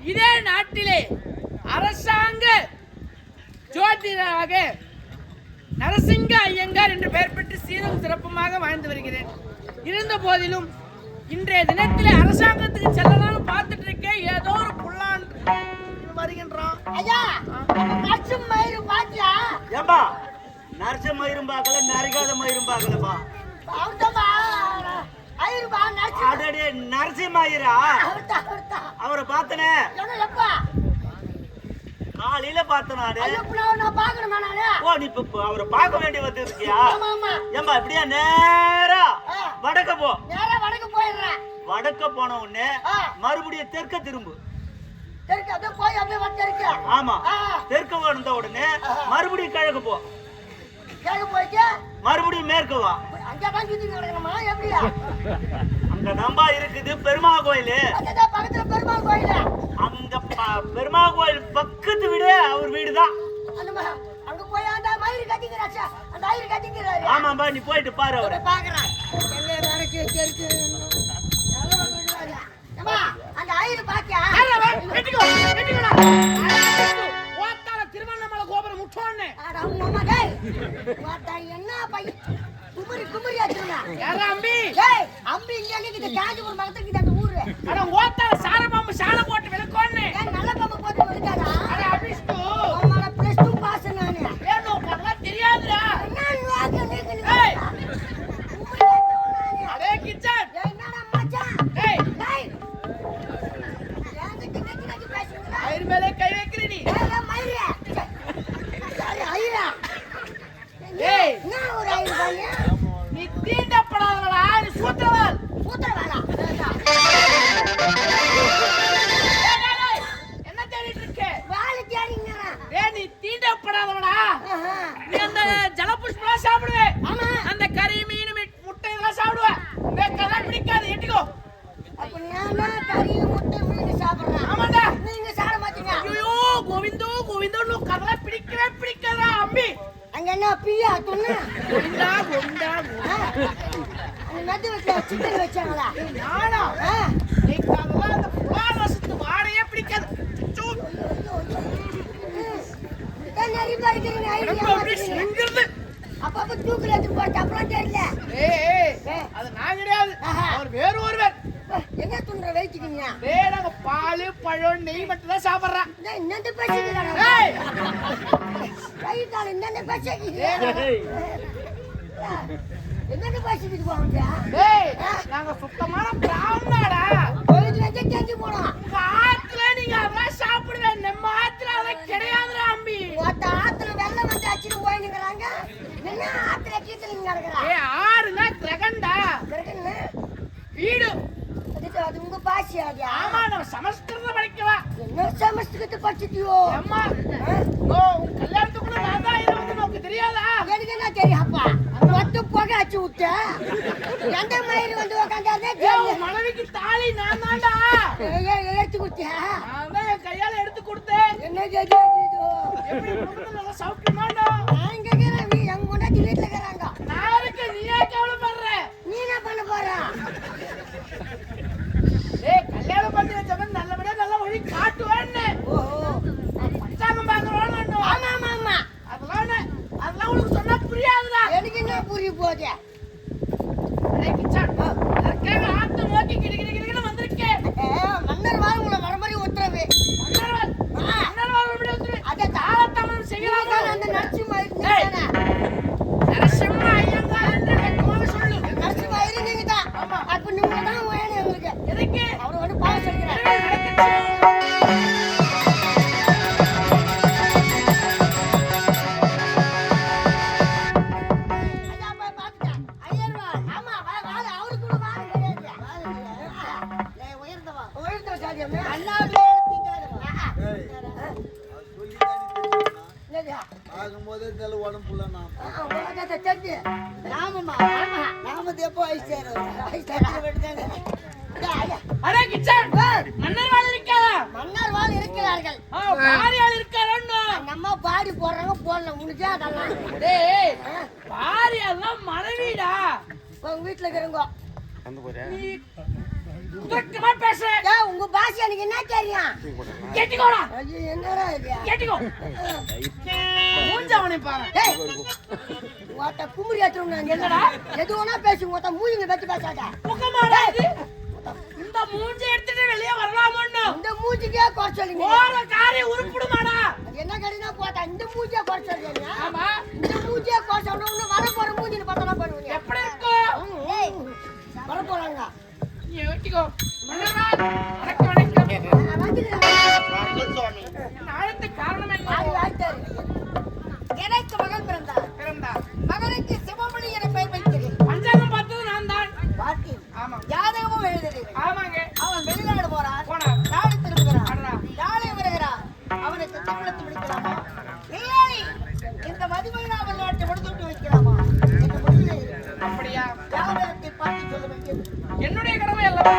இதே நாட்டிலே அரசாங்க ஜோதிடராக நரசிங்க ஐயங்கார் என்று பெயர் பெற்று சீரும் சிறப்புமாக வாழ்ந்து வருகிறேன். இருந்த போதிலும் இன்றைய தினத்திலே அரசாங்கத்துக்கு செல்லலாம்னு பார்த்துட்டு இருக்கேன். ஏதோ ஒரு புள்ளான் வருகின்றான். ஐயா நரசிம்ம மயிரும் பாத்தியா? ஏம்பா நரசிம்ம மயிரும் பார்க்கல, நரிகாத மயிரும் பார்க்கலப்பா. நரசிம்ம ஐயரா அவரை பார்த்தனே காலையில பார்த்தனாரு. ஓ நீ இப்ப அவரை பார்க்க வேண்டி வந்து இருக்கியா? ஏம்பா இப்படியா நேரா வடக்க போ. வடக்க போன உடனே மறுபடியும் தெற்க திரும்பு. ஆமா தெற்க வந்த உடனே மறுபடியும் கிழக்கு போ. மறுபடியும் மேற்கு வா. அங்க நம்பா இருக்குது பெருமா கோயில். அந்த பெருமா கோயில் பக்கத்து வீடு அவர் வீடுதான். ஆமாம்பா நீ போயிட்டு பாரு. அவரு திருவண்ணாமலை கோபுரம் முட்டோன்னு என்ன பையன் குமரி குமரி அம்பி அம்பி இங்க காஞ்சிபுரம் பக்கத்துக்கு அந்த ஊரு. அட ஓத்தால சாரபாம்பு சால போட்டு விளக்கோன்னு நல்ல பாம்பு போட்டு விளக்காதா? அட அபிஷ்டு அம்மா ப்ளஸ் 2 பாஸ் நானு. ஏனோ கண்ணா தெரியாதுடா. நான் வாங்க நீங்க ஏய் அடே கிச்சன் என்னடா மச்சான்? ஏய் டேய் ஏங்க கிட்ட பேசுறீங்க? ஐயர் மேலே கை வைக்கிறீ நீ. ஏய் மயிரே ஐயா ஏய் நான் ஒரு ஐயா பையன். நீ தீண்டப்படாதடா. நீ சூத்திரவாள். சூத்திரவாளா? என்ன தேடிட்டு இருக்க? வாளை தேடிங்கறா. ஏய் நீ தீண்டப்படாதடா. நீ அந்த ஜலபுஷ்பலாம் சாப்பிடுவே. பியா சொன்ன குண்டா குண்டா அந்த மெத்து வச்ச சிக்கன் வச்சாங்களா நானா நீங்க அதெல்லாம் அந்த புலாவசத்து வாடையே பிடிக்காது நிறைய படிக்கிறீங்க ஐடியா அப்ப தூக்குல எடுத்து போட்டு அப்புறம் தெரியல அது நான் கிடையாது அவர் வேறு ஒருவர் என்ன துண்ட வச்சுக்கீங்க நாங்க பால் பழம் நெய் மட்டும் தான் சாப்பிடுறோம் இன்னொன்று பேசிக்கிறாங்க கை கால் இன்னொன்று பேசிக்கிறீங்க என்னென்ன பேசிக்கிட்டு போவாங்க நாங்க சுத்தமான பிராமணாடா தெரிஞ்சு போனோம் உங்க ஆத்துல நீங்க அதெல்லாம் சாப்பிடுவேன் நம்ம ஆத்துல அதெல்லாம் கிடையாதுடா அம்பி மொத்த ஆத்துல வெள்ளம் வந்து அடிச்சுட்டு போயினுங்கிறாங்க என்ன ஆத்துல கீத்துல நடக்கிறா ஆறுனா திரகண்டா வீடு அது உங்க பாசி ஆடியா ஆமா நம்ம சமஸ்கிருதம் படிக்கலாம் என்ன சமஸ்கிருதம் படிச்சிட்டியோ அம்மா உன் கல்யாணத்துக்குள்ள நான் தான் இருந்தது உனக்கு தெரியாதா எனக்கு என்ன தெரியும் அப்பா மொத்த புகை அடிச்சு விட்ட எந்த மயிறு வந்து உக்காந்தாதே மனைவிக்கு தாலி நான் தான்டா எடுத்து கொடுத்தியா நான் தான் என் கையால எடுத்து கொடுத்தேன் என்ன கேட்குது எப்படி நல்லா சௌக்கியமாடா நான் கேட்கிறேன் எங்க முன்னாடி வீட்டுல இருக்கிறாங்க நான் இருக்க நீயே கவலைப்படுற நீ என்ன பண்ண போற கல்யாணம் பண்ணி வச்சவன் நல்லபடியா நல்ல வழி காட்டுவேன்னு பச்சாங்கம் பாக்குறோம் ஆமா ஆமா ஆமா அதெல்லாம் உனக்கு சொன்னா புரியாதுடா எனக்கு என்ன புரிய போகுது ஆத்த நோக்கி கிடுகிடுகிடுன்னு வந்திருக்கேன் மன்னர் வாழ் உங்களை வரம்பறி உத்தரவு மன்னர் வாழ் உத்தரவு அதை தாளத்தமிழ் செய்யலாம் அந்த நரசிம்ம நரசிம்ம ஐயங்கார் என்று வெக்கமாக சொல்லு நரசிம்ம நீங்க தான் அப்ப நீங்க தான் வேணும் எங்களுக்கு எதுக்கு அவரு வந்து பாவ சொல்கிறேன் மன்னர் வாழ் இருக்கிறார்கள் நம்ம பாடி போடுறாங்க போடல முடிஞ்சா அதெல்லாம் மனைவிடா உங்க வீட்டுல இருக்கிறவங்க பேசுறேன் உங்க பாஷை எனக்கு என்ன தெரியும் கேட்டுக்கோடா என்னடா இது கேட்டுக்கோ மூஞ்சவனை பாரு ஒருத்த குமுறி ஏற்றுறோம் என்னடா எது வேணா பேசு ஒருத்த மூஞ்சிங்க பத்தி பேசாத முகமாடா இந்த மூஞ்சி எடுத்துட்டு வெளியே வரலாமோன்னு இந்த மூஞ்சிக்கே குறைச்சலிங்க ஓர காரியம் உருப்பிடுமாடா என்ன கடினா போட்டா இந்த மூஞ்சியே குறைச்சலிங்க ஆமா இந்த மூஞ்சியே குறைச்சோம்னா வர போற மூஞ்சில பார்த்தா பண்ணுவீங்க எப்படி இருக்கும் வர போறாங்க நீ வெட்டிக்கோ மன்னரா வணக்கம் நாளைக்கு காரணம் என்ன எனக்கு மகன் பிறந்தார் மகனுக்கு சிவமணி என பெயர் வைத்தேன் பஞ்சாங்கம் பார்த்தது நான் தான் பாட்டி ஆமா ஜாதகமும் எழுதுறேன் ஆமாங்க அவன் வெளிநாடு போறான் போனா நாளை திரும்புகிறான் நாளை வருகிறான் அவனுக்கு திருமணத்தை முடிக்கலாமா இல்லை இந்த மதிமகனா விளையாட்டை முடித்துவிட்டு வைக்கலாமா என்ற முடிவில் அப்படியா ஜாதகத்தை பார்த்து சொல்ல வேண்டியது என்னுடைய கடமை அல்லவா